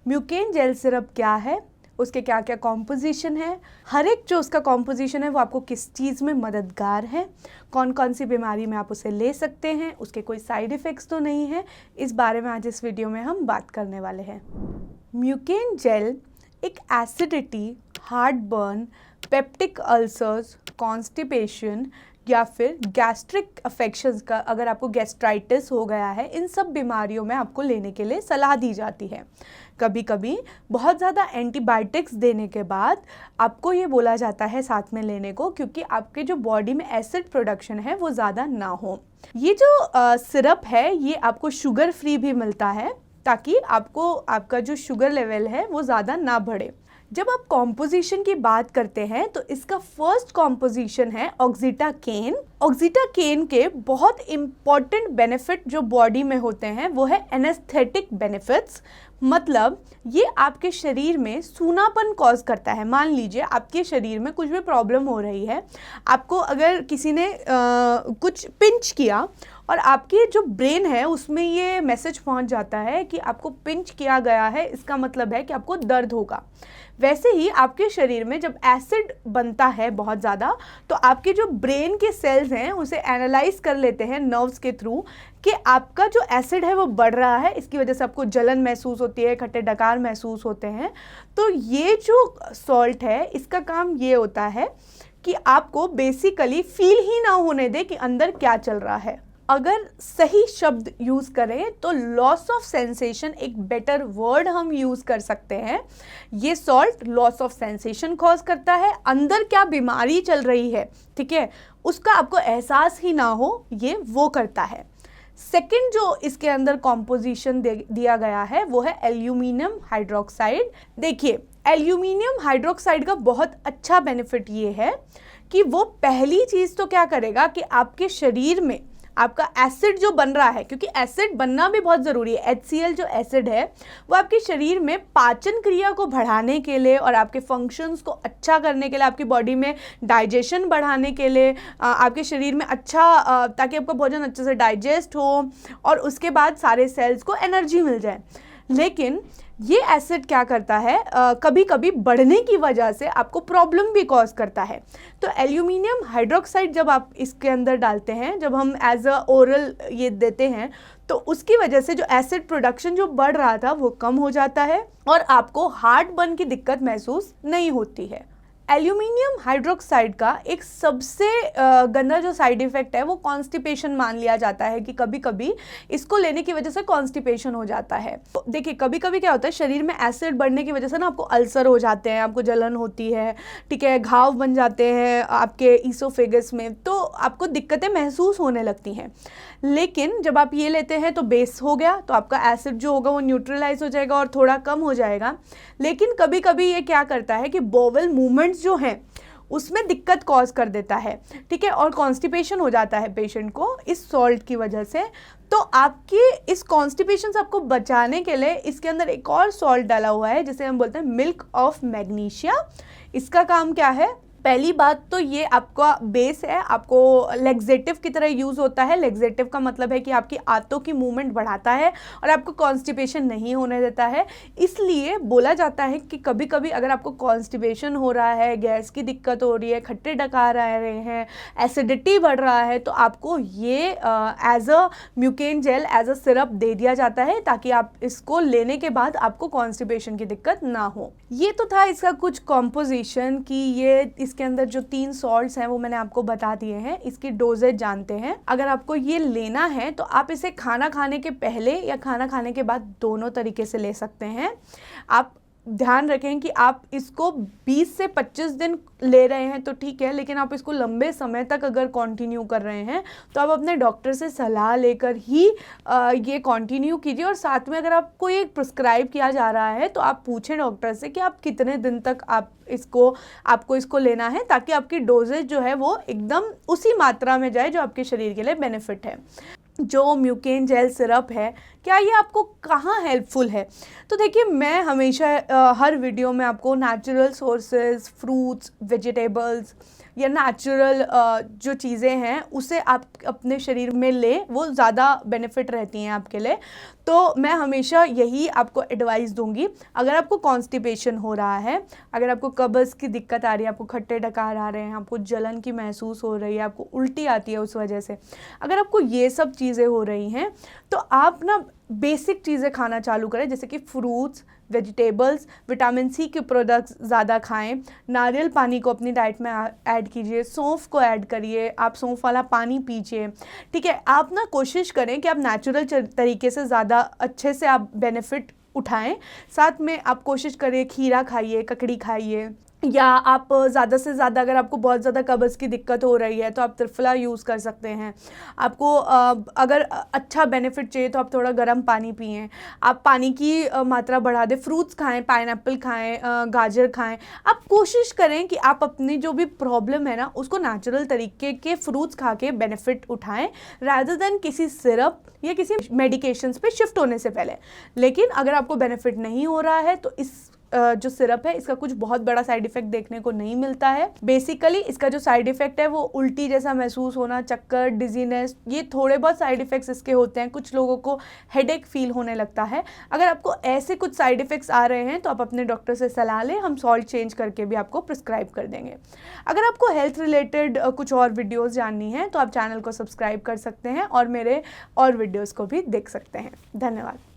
Mucaine jail syrup क्या है, उसके क्या क्या कॉम्पोजिशन है, हर एक जो उसका कॉम्पोजिशन है वो आपको किस चीज़ में मददगार है, कौन कौन सी बीमारी में आप उसे ले सकते हैं, उसके कोई साइड इफ़ेक्ट्स तो नहीं है, इस बारे में आज इस वीडियो में हम बात करने वाले हैं। म्यूकेन जेल एक acidity, heart burn, peptic ulcers, constipation या फिर गैस्ट्रिक अफेक्शंस का, अगर आपको गैस्ट्राइटिस हो गया है, इन सब बीमारियों में आपको लेने के लिए सलाह दी जाती है। कभी कभी बहुत ज़्यादा एंटीबायोटिक्स देने के बाद आपको ये बोला जाता है साथ में लेने को, क्योंकि आपके जो बॉडी में एसिड प्रोडक्शन है वो ज़्यादा ना हो। ये जो सिरप है ये आपको शुगर फ्री भी मिलता है, ताकि आपको आपका जो शुगर लेवल है वो ज़्यादा ना बढ़े। जब आप कॉम्पोजिशन की बात करते हैं तो इसका फर्स्ट कॉम्पोजिशन है ऑक्सीटाकेन। ऑक्सीटाकेन के बहुत इम्पॉर्टेंट बेनिफिट जो बॉडी में होते हैं वो है एनेस्थेटिक बेनिफिट्स, मतलब ये आपके शरीर में सूनापन कॉज करता है। मान लीजिए आपके शरीर में कुछ भी प्रॉब्लम हो रही है, आपको अगर किसी ने कुछ पिंच किया और आपकी जो ब्रेन है उसमें ये मैसेज पहुंच जाता है कि आपको पिंच किया गया है, इसका मतलब है कि आपको दर्द होगा। वैसे ही आपके शरीर में जब एसिड बनता है बहुत ज़्यादा, तो आपके जो ब्रेन के सेल्स हैं उसे एनालाइज कर लेते हैं नर्व्स के थ्रू कि आपका जो एसिड है वो बढ़ रहा है, इसकी वजह से आपको जलन महसूस होती है, खट्टे डकार महसूस होते हैं। तो ये जो सॉल्ट है इसका काम ये होता है कि आपको बेसिकली फील ही ना होने दे कि अंदर क्या चल रहा है। अगर सही शब्द यूज़ करें तो लॉस ऑफ सेंसेशन एक बेटर वर्ड हम यूज़ कर सकते हैं। ये salt loss of sensation cause करता है, अंदर क्या बीमारी चल रही है, ठीक है, उसका आपको एहसास ही ना हो, ये वो करता है। सेकंड जो इसके अंदर कॉम्पोजिशन दिया गया है वो है एल्यूमिनियम हाइड्रोक्साइड। देखिए, एल्यूमिनियम हाइड्रोक्साइड का बहुत अच्छा बेनिफिट ये है कि वो पहली चीज़ तो क्या करेगा कि आपके शरीर में आपका एसिड जो बन रहा है, क्योंकि एसिड बनना भी बहुत ज़रूरी है, HCl जो एसिड है वो आपके शरीर में पाचन क्रिया को बढ़ाने के लिए और आपके फंक्शंस को अच्छा करने के लिए, आपकी बॉडी में डाइजेशन बढ़ाने के लिए, आपके शरीर में अच्छा ताकि आपका भोजन अच्छे से डाइजेस्ट हो और उसके बाद सारे सेल्स को एनर्जी मिल जाए। लेकिन ये एसिड क्या करता है, कभी कभी बढ़ने की वजह से आपको प्रॉब्लम भी कॉज करता है। तो एल्यूमिनियम हाइड्रोक्साइड जब आप इसके अंदर डालते हैं, जब हम एज अ ओरल ये देते हैं, तो उसकी वजह से जो एसिड प्रोडक्शन जो बढ़ रहा था वो कम हो जाता है और आपको हार्ट बर्न की दिक्कत महसूस नहीं होती है। एल्यूमिनियम हाइड्रोक्साइड का एक सबसे गंदा जो साइड इफ़ेक्ट है वो कॉन्स्टिपेशन मान लिया जाता है, कि कभी कभी इसको लेने की वजह से कॉन्स्टिपेशन हो जाता है। तो देखिए, कभी कभी क्या होता है, शरीर में एसिड बढ़ने की वजह से ना आपको अल्सर हो जाते हैं, आपको जलन होती है, ठीक है, घाव बन जाते हैं आपके ईसोफेगस में, तो आपको दिक्कतें महसूस होने लगती हैं। लेकिन जब आप ये लेते हैं तो बेस हो गया, तो आपका एसिड जो होगा वो न्यूट्रलाइज हो जाएगा और थोड़ा कम हो जाएगा। लेकिन कभी कभी ये क्या करता है कि बोवल मूवमेंट्स जो हैं उसमें दिक्कत कॉज कर देता है, ठीक है, और कॉन्स्टिपेशन हो जाता है पेशेंट को इस सॉल्ट की वजह से। तो आपकी इस कॉन्स्टिपेशन से आपको बचाने के लिए इसके अंदर एक और सॉल्ट डाला हुआ है जिसे हम बोलते हैं मिल्क ऑफ मैग्नीशिया। इसका काम क्या है, पहली बात तो ये आपका बेस है, आपको लेग्जेटिव की तरह यूज़ होता है। लेग्जेटिव का मतलब है कि आपकी आंतों की मूवमेंट बढ़ाता है और आपको कॉन्स्टिपेशन नहीं होने देता है। इसलिए बोला जाता है कि कभी कभी अगर आपको कॉन्स्टिपेशन हो रहा है, गैस की दिक्कत हो रही है, खट्टे डकार आ रहे हैं, एसिडिटी बढ़ रहा है, तो आपको ये as a Mucaine gel as a syrup दे दिया जाता है, ताकि आप इसको लेने के बाद आपको कॉन्स्टिपेशन की दिक्कत ना हो। ये तो था इसका कुछ कॉम्पोजिशन कि ये इसके अंदर जो 3 सॉल्ट्स हैं वो मैंने आपको बता दिए हैं। इसकी डोजेज जानते हैं। अगर आपको ये लेना है तो आप इसे खाना खाने के पहले या खाना खाने के बाद दोनों तरीके से ले सकते हैं। आप ध्यान रखें कि आप इसको 20 से 25 दिन ले रहे हैं तो ठीक है, लेकिन आप इसको लंबे समय तक अगर कंटिन्यू कर रहे हैं तो आप अपने डॉक्टर से सलाह लेकर ही ये कंटिन्यू कीजिए। और साथ में अगर आपको ये प्रिस्क्राइब किया जा रहा है तो आप पूछें डॉक्टर से कि आप कितने दिन तक आपको इसको लेना है, ताकि आपकी डोजेज जो है वो एकदम उसी मात्रा में जाए जो आपके शरीर के लिए बेनिफिट है। जो म्यूकेन जेल सिरप है, क्या ये आपको कहाँ हेल्पफुल है? तो देखिए, मैं हमेशा हर वीडियो में आपको नेचुरल सोर्सेज, फ्रूट्स, वेजिटेबल्स, या नेचुरल जो चीज़ें हैं उसे आप अपने शरीर में ले, वो ज़्यादा बेनिफिट रहती हैं आपके लिए। तो मैं हमेशा यही आपको एडवाइस दूंगी। अगर आपको कॉन्स्टिपेशन हो रहा है, अगर आपको कब्ज़ की दिक्कत आ रही है, आपको खट्टे डकार आ रहे हैं, आपको जलन की महसूस हो रही है, आपको उल्टी आती है उस वजह से, अगर आपको ये सब चीज़ें हो रही हैं तो आप ना बेसिक चीज़ें खाना चालू करें, जैसे कि फ्रूट्स, वेजिटेबल्स, विटामिन सी के प्रोडक्ट्स ज़्यादा खाएं, नारियल पानी को अपनी डाइट में ऐड कीजिए, सौंफ को ऐड करिए, आप सौंफ वाला पानी पीजिए, ठीक है। आप ना कोशिश करें कि आप नेचुरल तरीके से ज़्यादा अच्छे से आप बेनिफिट उठाएं। साथ में आप कोशिश करिए खीरा खाइए, ककड़ी खाइए, या आप ज़्यादा से ज़्यादा अगर आपको बहुत ज़्यादा कब्ज़ की दिक्कत हो रही है तो आप त्रिफला यूज़ कर सकते हैं। आपको अगर अच्छा बेनिफिट चाहिए तो आप थोड़ा गर्म पानी पिएं, आप पानी की मात्रा बढ़ा दें, फ्रूट्स खाएं, पाइनएप्पल खाएं, गाजर खाएं। आप कोशिश करें कि आप अपनी जो भी प्रॉब्लम है ना उसको नेचुरल तरीके के फ्रूट्स खा के बेनिफिट उठाएं, रादर देन किसी सिरप या किसी मेडिकेशंस पे शिफ्ट होने से पहले। लेकिन अगर आपको बेनिफिट नहीं हो रहा है तो इस जो सिरप है इसका कुछ बहुत बड़ा साइड इफेक्ट देखने को नहीं मिलता है। बेसिकली इसका जो साइड इफेक्ट है वो उल्टी जैसा महसूस होना, चक्कर, डिजीनेस, ये थोड़े बहुत साइड इफेक्ट्स इसके होते हैं। कुछ लोगों को हेडेक फील होने लगता है। अगर आपको ऐसे कुछ साइड इफेक्ट्स आ रहे हैं तो आप अपने डॉक्टर से सलाह लें, हम सॉल्ट चेंज करके भी आपको प्रिस्क्राइब कर देंगे। अगर आपको हेल्थ रिलेटेड कुछ और वीडियोज़ जाननी है तो आप चैनल को सब्सक्राइब कर सकते हैं और मेरे और वीडियोज़ को भी देख सकते हैं। धन्यवाद।